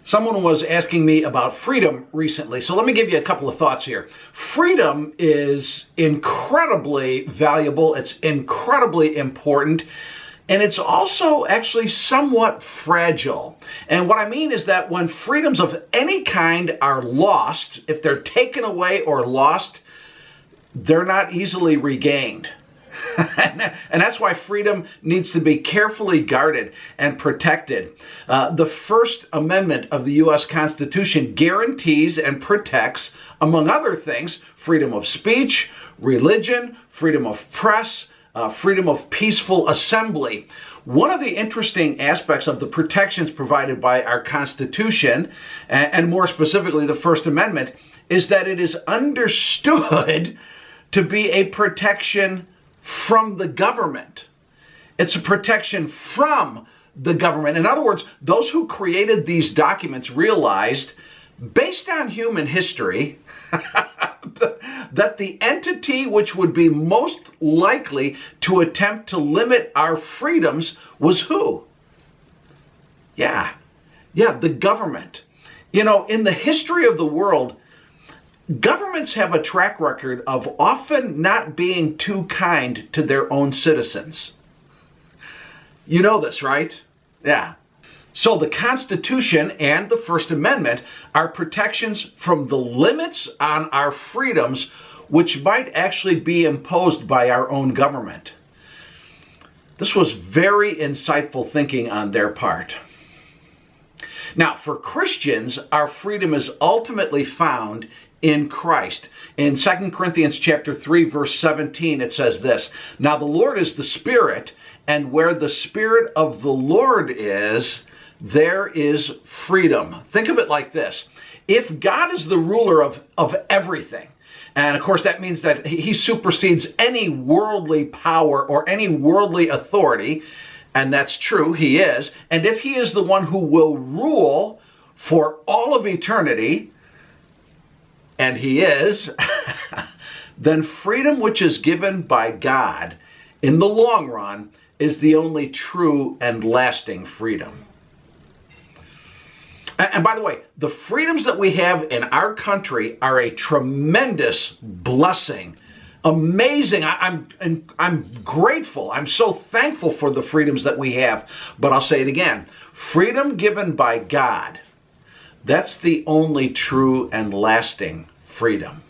Someone was asking me about freedom recently, so let me give you a couple of thoughts here. Freedom is incredibly valuable, it's incredibly important, and it's also actually somewhat fragile. And what I mean is that when freedoms of any kind are lost, if they're taken away or lost, they're not easily regained. And that's why freedom needs to be carefully guarded and protected. The First Amendment of the U.S. Constitution guarantees and protects, among other things, freedom of speech, religion, freedom of press, freedom of peaceful assembly. One of the interesting aspects of the protections provided by our Constitution, and more specifically the First Amendment, is that it is understood to be a protection from the government. It's a protection from the government. In other words, those who created these documents realized, based on human history, that the entity which would be most likely to attempt to limit our freedoms was who? Yeah, the government. You know, in the history of the world, governments have a track record of often not being too kind to their own citizens. You know this, right? Yeah. So the Constitution and the First Amendment are protections from the limits on our freedoms which might actually be imposed by our own government. This was very insightful thinking on their part. Now, for Christians, our freedom is ultimately found in Christ. In 2 Corinthians chapter 3, verse 17, it says this, "Now the Lord is the Spirit, and where the Spirit of the Lord is, there is freedom." Think of it like this. If God is the ruler of everything, and of course that means that he supersedes any worldly power or any worldly authority, and that's true, he is, and if he is the one who will rule for all of eternity, and he is, then freedom which is given by God in the long run is the only true and lasting freedom. And by the way, the freedoms that we have in our country are a tremendous blessing. Amazing. I'm grateful. I'm so thankful for the freedoms that we have. But I'll say it again. Freedom given by God, that's the only true and lasting freedom.